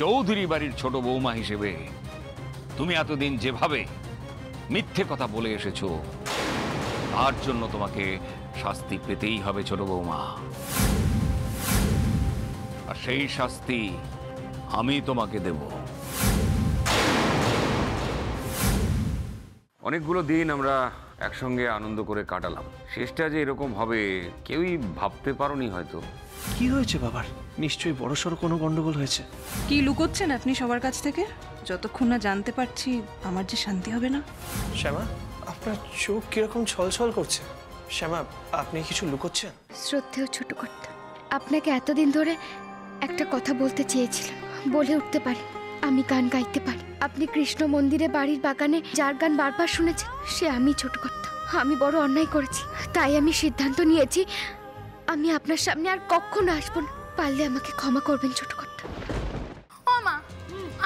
চৌধুরী বাড়ির ছোট বৌমা হিসেবে তুমি এতদিন যেভাবে মিথ্যে কথা বলে এসেছো, তার জন্য তোমাকে শাস্তি পেতেই হবে ছোট বৌমা। আর সেই শাস্তি আমি তোমাকে দেব। অনেকগুলো দিন আমরা একসঙ্গে আনন্দ করে কাটালাম, শেষটা যে এরকম হবে কেউই ভাবতে পারোনি হয়তো। কি হয়েছে বাবার? নিশ্চয়ই বড়সড় কোনো গন্ডগোল হয়েছে। কি লুকোচ্ছেন আপনি সবার কাছ থেকে? যতক্ষণ না জানতে পারছি আমার যে শান্তি হবে না। শ্যামা, আপনার চোখ কিরকম ছলছল করছে। শ্যামা, আপনি কিছু লুকোচ্ছেন? শ্রদ্ধেয় ছোট কর্তা, আপনাকে এতদিন ধরে একটা কথা বলতে চেয়েছিলাম, বলে উঠতে পারি। আমি গান গাইতে পারি। আপনি কৃষ্ণ মন্দিরে বাড়ির বাগানে যার গান বারবার শুনেছেন, সে আমি ছোট কর্তা। আমি বড় অন্যায় করেছি, তাই আমি সিদ্ধান্ত নিয়েছি আমি আপনার সামনে আর কখনো আসবো না। পারলে আমাকে ক্ষমা করবেন ছোট কর্তা। ও মা,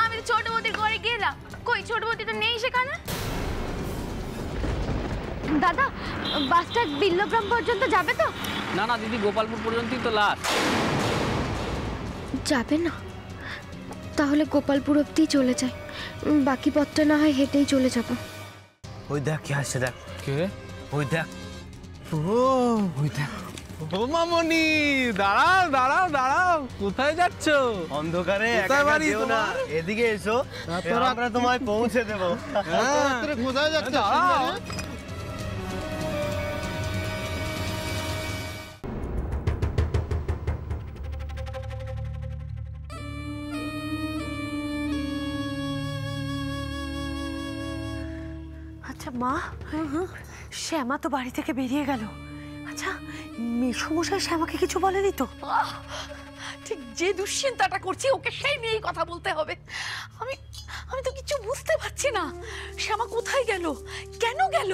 আমি তো ছোট বৌদির ঘরে গেলাম, কই ছোট বৌদি তো নেই সেখানে। দাদা, বাসটা বিল্লগ্রাম পর্যন্ত যাবে তো? না না দিদি, গোপালপুর পর্যন্তই তো লাস্ট। যাবে না? তাহলে গোপালপুর অব্দি চলে যাই, বাকি পথটা না হয় হেঁটেই চলে যাব। ওই দেখ কি আসছে, দেখ। কে? ওই দেখ। ও ওই দেখ। ও মামনি, দাঁড়াও দাঁড়াও দাঁড়াও, কোথায় যাচ্ছ? অন্ধকারে কোথায় বাড়ি না, এদিকে এসো, আমরা তোমায় পৌঁছে দেবো। কোথায় যাচ্ছ? আচ্ছা মা, শ্যামা তো বাড়ি থেকে বেরিয়ে গেল। আচ্ছা, মেসমশাই শ্যামাকে কিছু বলেনি তো? ঠিক যে দুশ্চিন্তাটা করছি ওকে সেই নিয়েই কথা বলতে হবে। আমি আমি তো কিছু বুঝতে পারছি না, শ্যামা কোথায় গেল, কেন গেল?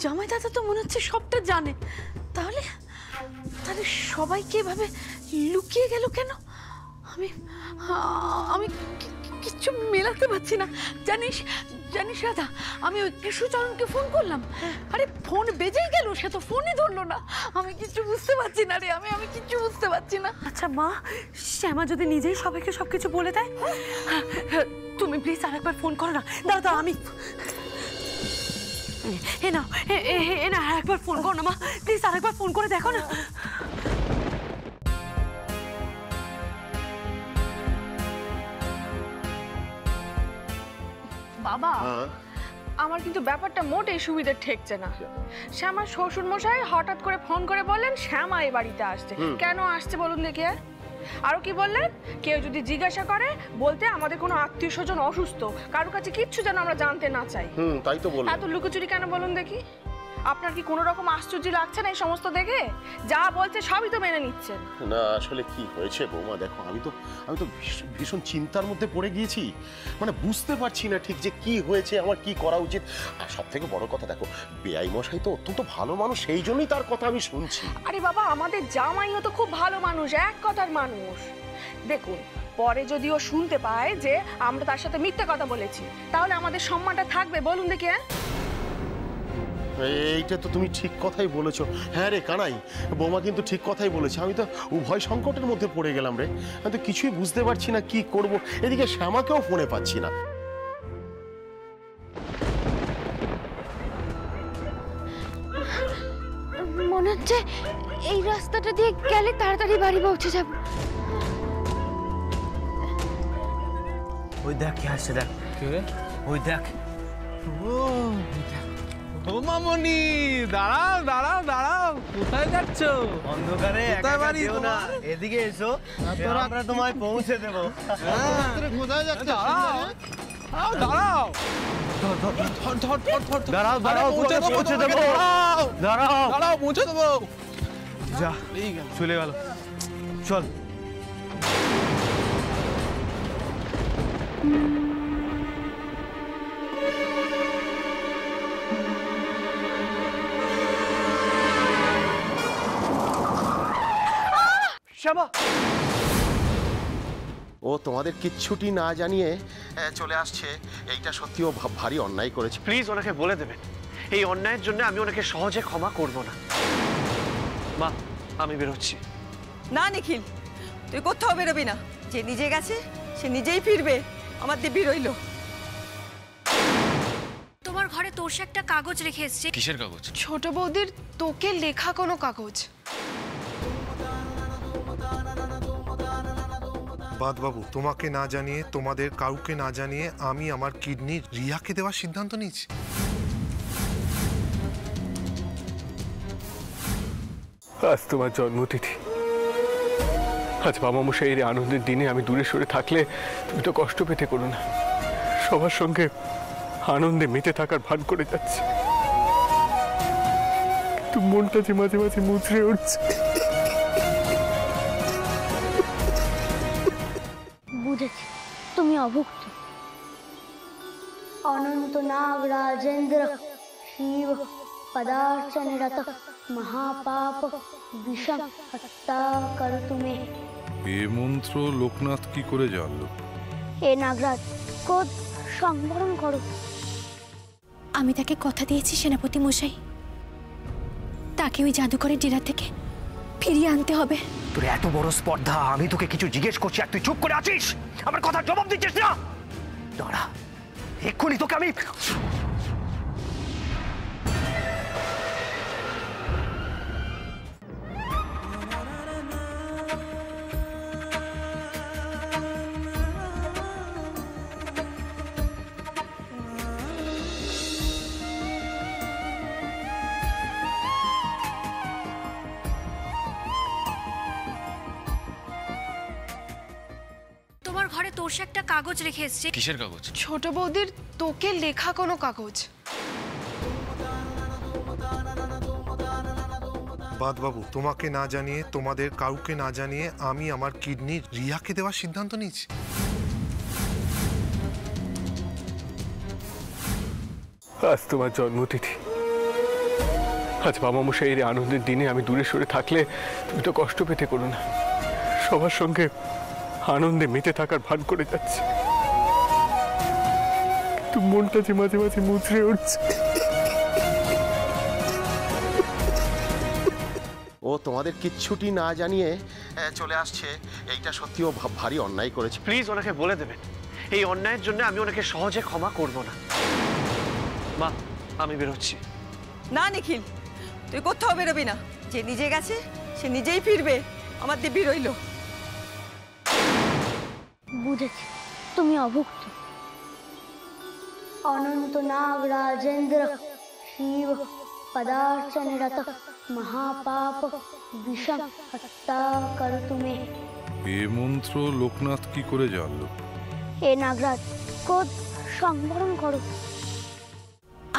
জামাই দাদা তো মনে হচ্ছে সবটা জানে, তাহলে তাহলে সবাইকে এভাবে লুকিয়ে গেল কেন? আমি আমি কিচ্ছু মেলাতে পারছি না। জানিস জানিস রাধা, আমি ওই কৃষ্ণচরণকে ফোন করলাম, আরে ফোন বেজেই গেল, সে তো ফোনই ধরলো না। আমি কিছু বুঝতে পারছি না রে, আমি কিচ্ছু বুঝতে পারছি না। আচ্ছা মা, শ্যামা যদি নিজেই সবাইকে সবকিছু বলে দেয়, তুমি প্লিজ আরেকবার ফোন করো না। দাও দাও, আমি এ না আরেকবার ফোন করো না মা, প্লিজ আরেকবার ফোন করে দেখো না। বাবা, আমার কিন্তু ব্যাপারটা মোটেই সুবিধা ঠেকছে না। শ্যামা শ্বশুর মশাই হঠাৎ করে ফোন করে বললেন শ্যামা এই বাড়িতে আসছে। কেন আসছে বলুন দেখি? আরো কি বললেন, কেউ যদি জিজ্ঞাসা করে বলতে আমাদের কোনো আত্মীয় স্বজন অসুস্থ, কারো কাছে কিচ্ছু যেন আমরা জানতে না চাই। তাই তো বললাম। এত লুকোচুরি কেন বলুন দেখি? আপনার কি কোনো রকম আশ্চর্য লাগছে না এই সমস্ত দেখে? যা বলছে সবই তো মেনে নিচ্ছেন। না আসলে কি হয়েছে বৌমা, দেখো আমি তো ভীষণ চিন্তার মধ্যে পড়ে গিয়েছি। মানে বুঝতে পারছি না ঠিক যে কি হয়েছে, আমার কি করা উচিত। আর সব থেকে বড় কথা দেখো, বেআই মশাই তো অত্যন্ত ভালো মানুষ, সেই জন্যই তার কথা আমি শুনছি। আরে বাবা, আমাদের জামাইও তো খুব ভালো মানুষ, এক কথার মানুষ। দেখুন, পরে যদি ও শুনতে পায় যে আমরা তার সাথে মিথ্যে কথা বলেছি, তাহলে আমাদের সম্মানটা থাকবে বলুন দেখি? এইটা তো তুমি ঠিক কথাই বলেছো। হ্যাঁ রে কানাই, বৌমা কিন্তু ঠিক কথাই বলেছে। আমি তো উভয় সংকটের মধ্যে পড়ে গেলাম রে, আমি তো কিছুই বুঝতে পারছি না কি করব। এদিকে শ্যামাকেও ফোনে পাচ্ছি না। মনে হচ্ছে এই রাস্তাটা দিয়ে গেলে তাড়াতাড়ি বাড়ি পৌঁছে যাব। ওই দেখ কি আসছে, দেখ। কে? ওই দেখ। ও মামনি, দাঁড়াও দাঁড়াও দাঁড়াও, কোথায় যাচ্ছ? অন্ধকারে কোথায় বাড়ি না, এদিকে এসো, আমরা তোমায় পৌঁছে দেবো। কোথায় যাচ্ছ? দাঁড়াও দাঁড়াও দাঁড়াও দাঁড়াও, পৌঁছে দেবো। দাঁড়াও দাঁড়াও, পৌঁছে দেবো। যা, চলে গেল। চল। শ্যামা, ও তোমাদের কিচ্ছুটি না জানিয়ে চলে আসছে, এইটা সত্যিও ভারী অন্যায় করেছে। প্লিজ ওনাকে বলে দেবেন, এই অন্যায়ের জন্য আমি ওনাকে সহজে ক্ষমা করব না। মা, আমি বেরোচ্ছি। না নিখিল, তুই কোথাও বেরোবি না। যে নিজে গেছে সে নিজেই ফিরবে, আমার দিব্যি রইল। তোমার ঘরে তোর সে একটা কাগজ রেখে এসছে। কিসের কাগজ? ছোট বৌদির তোকে লেখা কোনো কাগজ। বাদবাবু, তোমাকে না জানিয়ে, তোমাদের কাউকে না জানিয়ে আমি আমার কিডনি রিয়াকে দেওয়ার সিদ্ধান্ত নিয়েছি। আজ তোমার জন্মতিথি। আজ বাবা মশাইয়ের আনন্দের দিনে আমি দূরে সরে থাকলে তুমি তো কষ্ট পেতে করো না। সবার সঙ্গে আনন্দে মেতে থাকার ভান করে যাচ্ছে, কিন্তু মনটা যে মাঝে মাঝে মুচড়ে উঠছে। বুঝেছি, তুমি অভুক্ত। অনন্ত নাগ রাজেন্দ্র শিব পদার্চনরত মহাপাপ বিষম হত্যা করতু মে। এ মন্ত্র লোকনাথ কি করে জানলো? হে নাগরাজ, ক্রোধ সংবরণ করো। আমি তাকে কথা দিয়েছি সেনাপতি মশাই, তাকে ওই জাদুকরের ডেরা থেকে ফিরিয়ে আনতে হবে। তোর এত বড় স্পর্ধা, আমি তোকে কিছু জিজ্ঞেস করছি আর তুই চুপ করে আছিস, আমার কথা জবাব দিচ্ছিস না। দাঁড়া, এক্ষুনি তোকে আমি। তোমার ঘরে তোর সে একটা কাগজ রেখে এসছে। কিসের কাগজ? ছোট বৌদির তোকে লেখা কোনো কাগজ। বাদবাবু, তোমাকে না জানিয়ে, তোমাদের কাউকে না জানিয়ে আমি আমার কিডনি রিয়াকে দেওয়ার সিদ্ধান্ত নিয়েছি। আজ তোমার জন্মতিথি। আজ বাবা মশাইয়ের আনন্দের দিনে আমি দূরে সরে থাকলে তুমি তো কষ্ট পেতে করো না। সবার সঙ্গে আনন্দে মেতে থাকার ভান করে যাচ্ছে, কিন্তু মনটা যে মাঝে মাঝে মুচড়ে উঠছে। ও তোমাদের কিচ্ছুটি না জানিয়ে চলে আসছে, এইটা সত্যিও ভারী অন্যায় করেছে। প্লিজ ওনাকে বলে দেবেন, এই অন্যায়ের জন্য আমি ওনাকে সহজে ক্ষমা করব না। মা, আমি বেরোচ্ছি। না নিখিল, তুই কোথাও বেরোবি না। যে নিজে গেছে সে নিজেই ফিরবে, আমার দিব্যি রইল। বুঝেছি, তুমি অভুক্ত। অনন্ত নাগ রাজেন্দ্র শিব পদার্চনরত মহাপাপ বিষম হত্যা করতু মে। এ মন্ত্র লোকনাথ কি করে জানলো? হে নাগরাজ, ক্রোধ সংবরণ করো।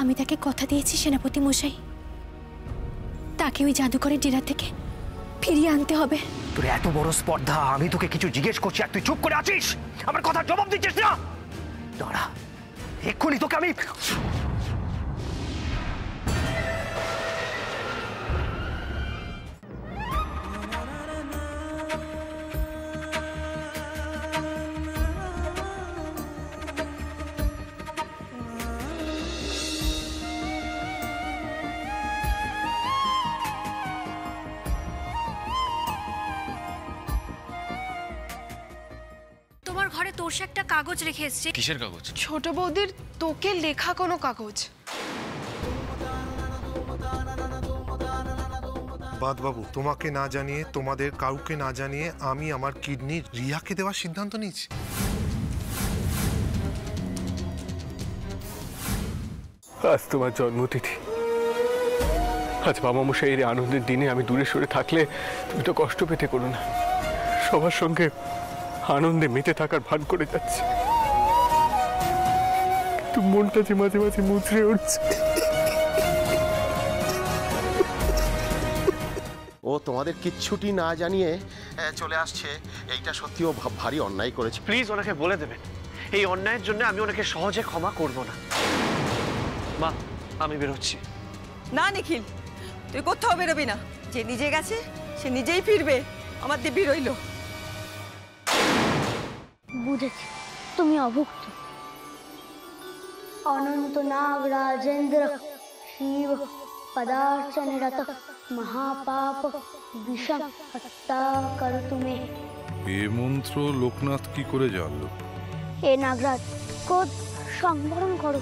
আমি তাকে কথা দিয়েছি সেনাপতি মশাই, তাকে ওই জাদুকরের ডেরা থেকে ফিরিয়ে আনতে হবে। তোর এত বড় স্পর্ধা, আমি তোকে কিছু জিজ্ঞেস করছি আর তুই চুপ করে আছিস, আমার কথা জবাব দিচ্ছিস না। দাঁড়া, এক্ষুনি তোকে আমি। তোমার ঘরে তোর সে একটা কাগজ রেখে এসছে। কিসের কাগজ? ছোট বৌদির তোকে লেখা কোনো কাগজ। বাদবাবু, তোমাকে না জানিয়ে, তোমাদের কাউকে না জানিয়ে আমি আমার কিডনি রিয়াকে দেওয়ার সিদ্ধান্ত নিয়েছি। আজ তোমার জন্মতিথি। আজ বাবা মশাইয়ের আনন্দের দিনে আমি দূরে সরে থাকলে তুমি তো কষ্ট পেতে করো না। সবার সঙ্গে আনন্দে মেতে থাকার ভান করে যাচ্ছে, কিন্তু মনটা যে মাঝে মাঝে মুচড়ে উঠছে। ও তোমাদের কিচ্ছুটি না জানিয়ে চলে আসছে, এইটা সত্যিও ভারী অন্যায় করেছে। প্লিজ ওনাকে বলে দেবেন, এই অন্যায়ের জন্য আমি ওনাকে সহজে ক্ষমা করব না। মা, আমি বেরোচ্ছি। না নিখিল, তুই কোথাও বেরোবি না। যে নিজে গেছে সে নিজেই ফিরবে, আমার দিব্যি রইল। বুঝেছি, তুমি অভুক্ত। অনন্ত নাগ রাজেন্দ্র শিব পদার্চনরত মহাপাপ বিষম হত্যা করতু মে। এ এ মন্ত্র লোকনাথ কি করে জানলো? হে নাগরাজ, ক্রোধ সংবরণ করো।